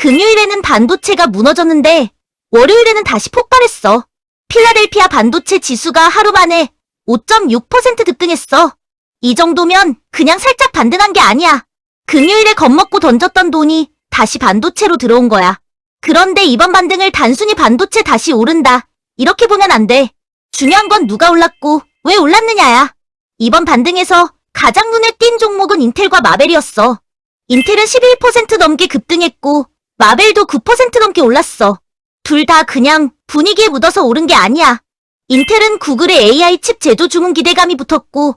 금요일에는 반도체가 무너졌는데 월요일에는 다시 폭발했어. 필라델피아 반도체 지수가 하루 만에 5.6% 급등했어. 이 정도면 그냥 살짝 반등한 게 아니야. 금요일에 겁먹고 던졌던 돈이 다시 반도체로 들어온 거야. 그런데 이번 반등을 단순히 반도체 다시 오른다, 이렇게 보면 안 돼. 중요한 건 누가 올랐고 왜 올랐느냐야. 이번 반등에서 가장 눈에 띈 종목은 인텔과 마벨이었어. 인텔은 11% 넘게 급등했고 마벨도 9% 넘게 올랐어. 둘 다 그냥 분위기에 묻어서 오른 게 아니야. 인텔은 구글의 AI 칩 제조 주문 기대감이 붙었고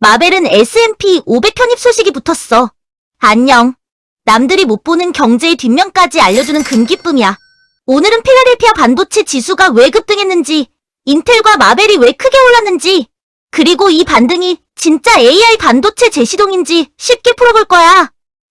마벨은 S&P 500 편입 소식이 붙었어. 안녕. 남들이 못 보는 경제의 뒷면까지 알려주는 금기쁨이야. 오늘은 필라델피아 반도체 지수가 왜 급등했는지, 인텔과 마벨이 왜 크게 올랐는지, 그리고 이 반등이 진짜 AI 반도체 재시동인지 쉽게 풀어볼 거야.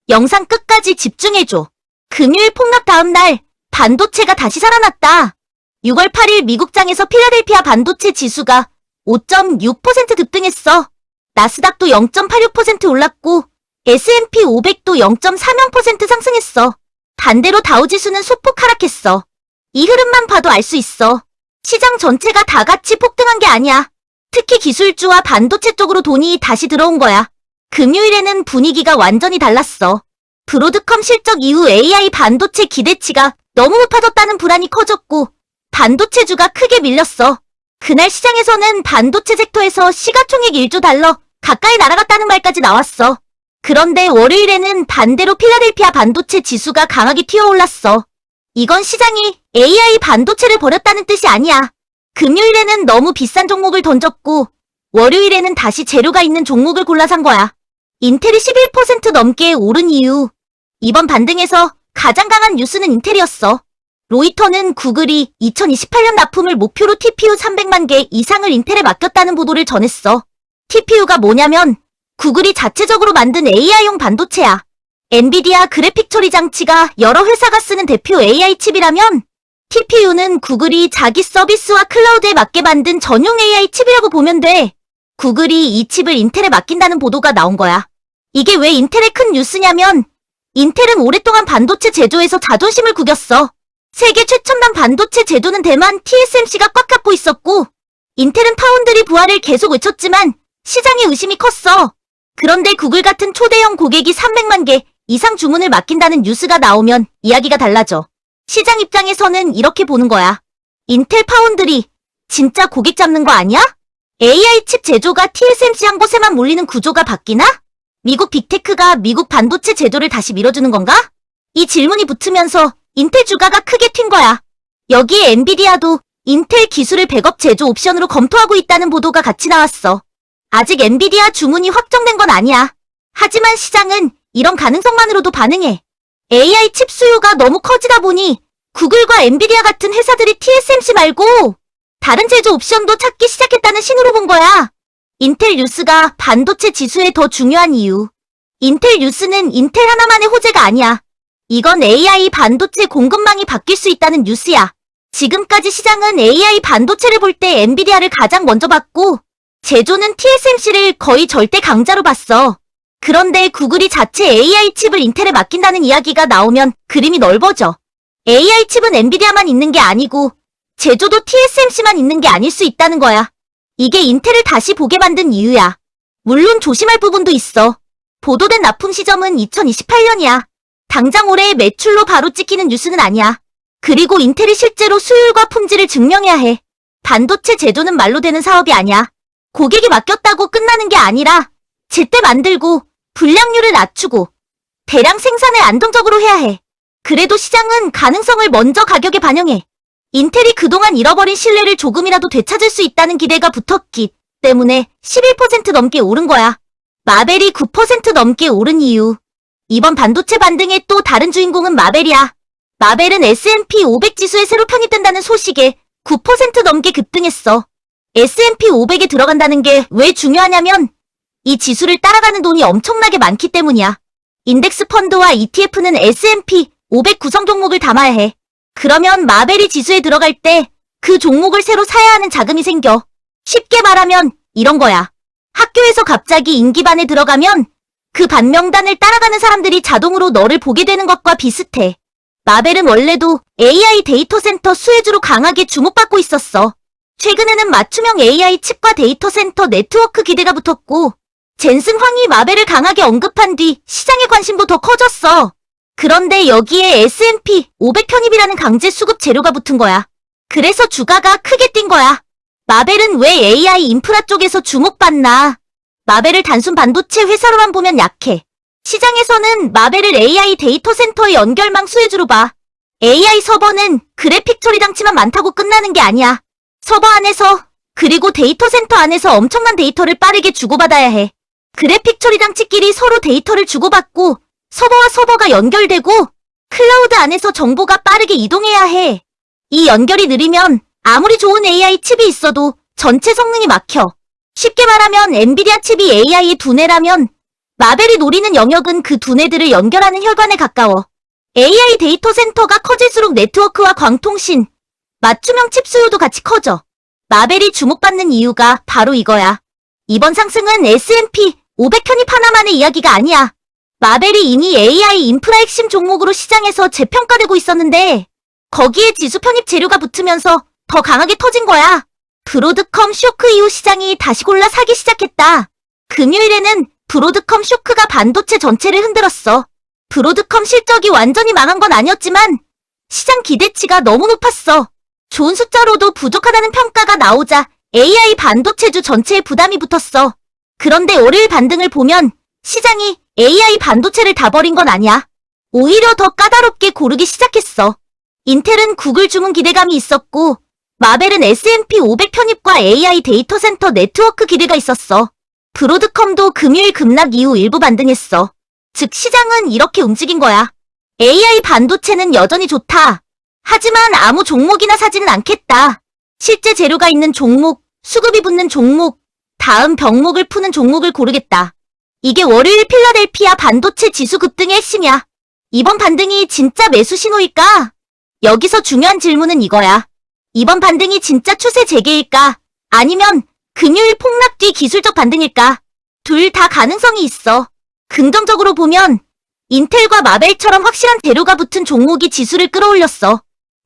영상 끝까지 집중해줘. 금요일 폭락 다음 날 반도체가 다시 살아났다. 6월 8일 미국장에서 필라델피아 반도체 지수가 5.6% 급등했어. 나스닥도 0.86% 올랐고 S&P 500도 0.30% 상승했어. 반대로 다우지수는 소폭 하락했어. 이 흐름만 봐도 알 수 있어. 시장 전체가 다 같이 폭등한 게 아니야. 특히 기술주와 반도체 쪽으로 돈이 다시 들어온 거야. 금요일에는 분위기가 완전히 달랐어. 브로드컴 실적 이후 AI 반도체 기대치가 너무 높아졌다는 불안이 커졌고 반도체주가 크게 밀렸어. 그날 시장에서는 반도체 섹터에서 시가총액 1조 달러 가까이 날아갔다는 말까지 나왔어. 그런데 월요일에는 반대로 필라델피아 반도체 지수가 강하게 튀어올랐어. 이건 시장이 AI 반도체를 버렸다는 뜻이 아니야. 금요일에는 너무 비싼 종목을 던졌고 월요일에는 다시 재료가 있는 종목을 골라 산 거야. 인텔이 11% 넘게 오른 이유. 이번 반등에서 가장 강한 뉴스는 인텔이었어. 로이터는 구글이 2028년 납품을 목표로 TPU 300만 개 이상을 인텔에 맡겼다는 보도를 전했어. TPU가 뭐냐면 구글이 자체적으로 만든 AI용 반도체야. 엔비디아 그래픽 처리 장치가 여러 회사가 쓰는 대표 AI 칩이라면 TPU는 구글이 자기 서비스와 클라우드에 맞게 만든 전용 AI 칩이라고 보면 돼. 구글이 이 칩을 인텔에 맡긴다는 보도가 나온 거야. 이게 왜 인텔의 큰 뉴스냐면 인텔은 오랫동안 반도체 제조에서 자존심을 구겼어. 세계 최첨단 반도체 제조는 대만 TSMC가 꽉 잡고 있었고 인텔은 파운드리 부활을 계속 외쳤지만 시장의 의심이 컸어. 그런데 구글 같은 초대형 고객이 300만 개 이상 주문을 맡긴다는 뉴스가 나오면 이야기가 달라져. 시장 입장에서는 이렇게 보는 거야. 인텔 파운드리 진짜 고객 잡는 거 아니야? AI 칩 제조가 TSMC 한 곳에만 몰리는 구조가 바뀌나? 미국 빅테크가 미국 반도체 제조를 다시 밀어주는 건가? 이 질문이 붙으면서 인텔 주가가 크게 튄 거야. 여기에 엔비디아도 인텔 기술을 백업 제조 옵션으로 검토하고 있다는 보도가 같이 나왔어. 아직 엔비디아 주문이 확정된 건 아니야. 하지만 시장은 이런 가능성만으로도 반응해. AI 칩 수요가 너무 커지다 보니 구글과 엔비디아 같은 회사들이 TSMC 말고 다른 제조 옵션도 찾기 시작했다는 신호로 본 거야. 인텔 뉴스가 반도체 지수에 더 중요한 이유. 인텔 뉴스는 인텔 하나만의 호재가 아니야. 이건 AI 반도체 공급망이 바뀔 수 있다는 뉴스야. 지금까지 시장은 AI 반도체를 볼 때 엔비디아를 가장 먼저 봤고 제조는 TSMC를 거의 절대 강자로 봤어. 그런데 구글이 자체 AI 칩을 인텔에 맡긴다는 이야기가 나오면 그림이 넓어져. AI 칩은 엔비디아만 있는 게 아니고 제조도 TSMC만 있는 게 아닐 수 있다는 거야. 이게 인텔을 다시 보게 만든 이유야. 물론 조심할 부분도 있어. 보도된 납품 시점은 2028년이야. 당장 올해의 매출로 바로 찍히는 뉴스는 아니야. 그리고 인텔이 실제로 수율과 품질을 증명해야 해. 반도체 제조는 말로 되는 사업이 아니야. 고객이 맡겼다고 끝나는 게 아니라 제때 만들고 불량률을 낮추고 대량 생산을 안정적으로 해야 해. 그래도 시장은 가능성을 먼저 가격에 반영해. 인텔이 그동안 잃어버린 신뢰를 조금이라도 되찾을 수 있다는 기대가 붙었기 때문에 11% 넘게 오른 거야. 마벨이 9% 넘게 오른 이유. 이번 반도체 반등의 또 다른 주인공은 마벨이야. 마벨은 S&P 500 지수에 새로 편입된다는 소식에 9% 넘게 급등했어. S&P 500에 들어간다는 게 왜 중요하냐면 이 지수를 따라가는 돈이 엄청나게 많기 때문이야. 인덱스 펀드와 ETF는 S&P 500 구성 종목을 담아야 해. 그러면 마벨이 지수에 들어갈 때 그 종목을 새로 사야 하는 자금이 생겨. 쉽게 말하면 이런 거야. 학교에서 갑자기 인기반에 들어가면 그 반 명단을 따라가는 사람들이 자동으로 너를 보게 되는 것과 비슷해. 마벨은 원래도 AI 데이터 센터 수혜주로 강하게 주목받고 있었어. 최근에는 맞춤형 AI 칩과 데이터 센터 네트워크 기대가 붙었고, 젠슨 황이 마벨을 강하게 언급한 뒤 시장의 관심도 더 커졌어. 그런데 여기에 S&P 500 편입이라는 강제 수급 재료가 붙은 거야. 그래서 주가가 크게 뛴 거야. 마벨은 왜 AI 인프라 쪽에서 주목받나? 마벨을 단순 반도체 회사로만 보면 약해. 시장에서는 마벨을 AI 데이터 센터의 연결망 수혜주로 봐. AI 서버는 그래픽 처리 장치만 많다고 끝나는 게 아니야. 서버 안에서 그리고 데이터 센터 안에서 엄청난 데이터를 빠르게 주고받아야 해. 그래픽 처리 장치끼리 서로 데이터를 주고받고 서버와 서버가 연결되고 클라우드 안에서 정보가 빠르게 이동해야 해. 이 연결이 느리면 아무리 좋은 AI 칩이 있어도 전체 성능이 막혀. 쉽게 말하면 엔비디아 칩이 AI의 두뇌라면 마벨이 노리는 영역은 그 두뇌들을 연결하는 혈관에 가까워. AI 데이터 센터가 커질수록 네트워크와 광통신, 맞춤형 칩 수요도 같이 커져. 마벨이 주목받는 이유가 바로 이거야. 이번 상승은 S&P 500 편입 하나만의 이야기가 아니야. 마벨이 이미 AI 인프라 핵심 종목으로 시장에서 재평가되고 있었는데 거기에 지수 편입 재료가 붙으면서 더 강하게 터진 거야. 브로드컴 쇼크 이후 시장이 다시 골라 사기 시작했다. 금요일에는 브로드컴 쇼크가 반도체 전체를 흔들었어. 브로드컴 실적이 완전히 망한 건 아니었지만 시장 기대치가 너무 높았어. 좋은 숫자로도 부족하다는 평가가 나오자 AI 반도체주 전체에 부담이 붙었어. 그런데 월요일 반등을 보면 시장이 AI 반도체를 다 버린 건 아니야. 오히려 더 까다롭게 고르기 시작했어. 인텔은 구글 주문 기대감이 있었고 마벨은 S&P 500 편입과 AI 데이터 센터 네트워크 기대가 있었어. 브로드컴도 금요일 급락 이후 일부 반등했어. 즉 시장은 이렇게 움직인 거야. AI 반도체는 여전히 좋다. 하지만 아무 종목이나 사지는 않겠다. 실제 재료가 있는 종목, 수급이 붙는 종목, 다음 병목을 푸는 종목을 고르겠다. 이게 월요일 필라델피아 반도체 지수 급등의 핵심이야. 이번 반등이 진짜 매수 신호일까? 여기서 중요한 질문은 이거야. 이번 반등이 진짜 추세 재개일까? 아니면 금요일 폭락 뒤 기술적 반등일까? 둘 다 가능성이 있어. 긍정적으로 보면 인텔과 마벨처럼 확실한 재료가 붙은 종목이 지수를 끌어올렸어.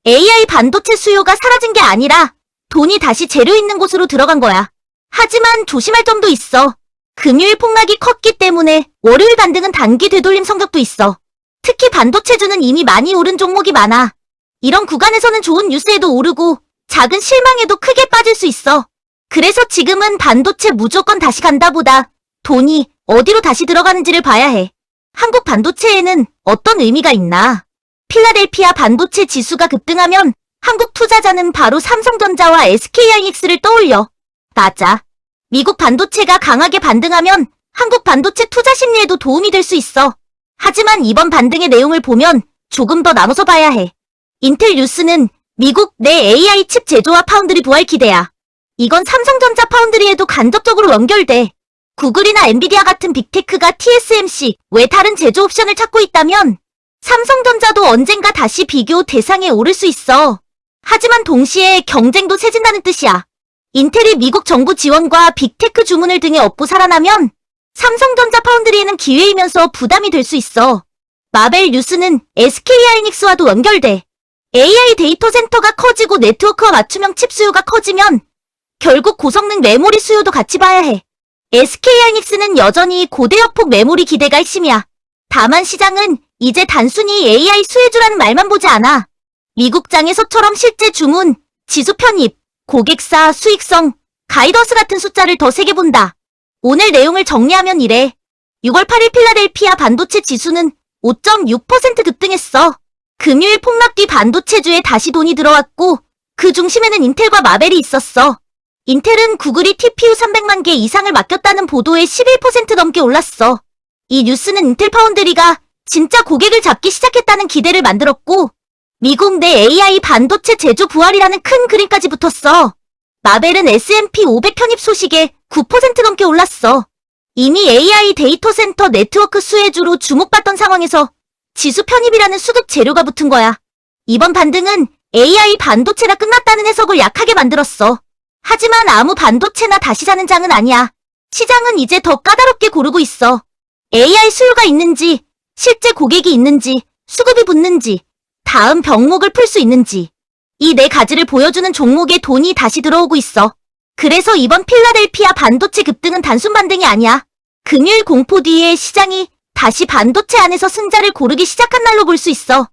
AI 반도체 수요가 사라진 게 아니라 돈이 다시 재료 있는 곳으로 들어간 거야. 하지만 조심할 점도 있어. 금요일 폭락이 컸기 때문에 월요일 반등은 단기 되돌림 성격도 있어. 특히 반도체주는 이미 많이 오른 종목이 많아. 이런 구간에서는 좋은 뉴스에도 오르고 작은 실망에도 크게 빠질 수 있어. 그래서 지금은 반도체 무조건 다시 간다보다 돈이 어디로 다시 들어가는지를 봐야 해. 한국 반도체에는 어떤 의미가 있나? 필라델피아 반도체 지수가 급등하면 한국 투자자는 바로 삼성전자와 SK하이닉스를 떠올려. 맞아. 미국 반도체가 강하게 반등하면 한국 반도체 투자 심리에도 도움이 될 수 있어. 하지만 이번 반등의 내용을 보면 조금 더 나눠서 봐야 해. 인텔 뉴스는 미국 내 AI 칩 제조와 파운드리 부활 기대야. 이건 삼성전자 파운드리에도 간접적으로 연결돼. 구글이나 엔비디아 같은 빅테크가 TSMC 외 다른 제조 옵션을 찾고 있다면 삼성전자도 언젠가 다시 비교 대상에 오를 수 있어. 하지만 동시에 경쟁도 세진다는 뜻이야. 인텔이 미국 정부 지원과 빅테크 주문을 등에 업고 살아나면 삼성전자 파운드리에는 기회이면서 부담이 될 수 있어. 마벨 뉴스는 SK하이닉스와도 연결돼. AI 데이터 센터가 커지고 네트워크와 맞춤형 칩 수요가 커지면 결국 고성능 메모리 수요도 같이 봐야 해. SK하이닉스는 여전히 고대역폭 메모리 기대가 핵심이야. 다만 시장은 이제 단순히 AI 수혜주라는 말만 보지 않아. 미국장에서처럼 실제 주문, 지수 편입, 고객사, 수익성, 가이던스 같은 숫자를 더 세게 본다. 오늘 내용을 정리하면 이래. 6월 8일 필라델피아 반도체 지수는 5.6% 급등했어. 금요일 폭락 뒤 반도체주에 다시 돈이 들어왔고 그 중심에는 인텔과 마벨이 있었어. 인텔은 구글이 TPU 300만 개 이상을 맡겼다는 보도에 11% 넘게 올랐어. 이 뉴스는 인텔 파운드리가 진짜 고객을 잡기 시작했다는 기대를 만들었고 미국 내 AI 반도체 제조 부활이라는 큰 그림까지 붙었어. 마벨은 S&P 500 편입 소식에 9% 넘게 올랐어. 이미 AI 데이터 센터 네트워크 수혜주로 주목받던 상황에서 지수 편입이라는 수급 재료가 붙은 거야. 이번 반등은 AI 반도체라 끝났다는 해석을 약하게 만들었어. 하지만 아무 반도체나 다시 사는 장은 아니야. 시장은 이제 더 까다롭게 고르고 있어. AI 수요가 있는지, 실제 고객이 있는지, 수급이 붙는지, 다음 병목을 풀 수 있는지. 이 네 가지를 보여주는 종목에 돈이 다시 들어오고 있어. 그래서 이번 필라델피아 반도체 급등은 단순 반등이 아니야. 금요일 공포 뒤에 시장이 다시 반도체 안에서 승자를 고르기 시작한 날로 볼 수 있어.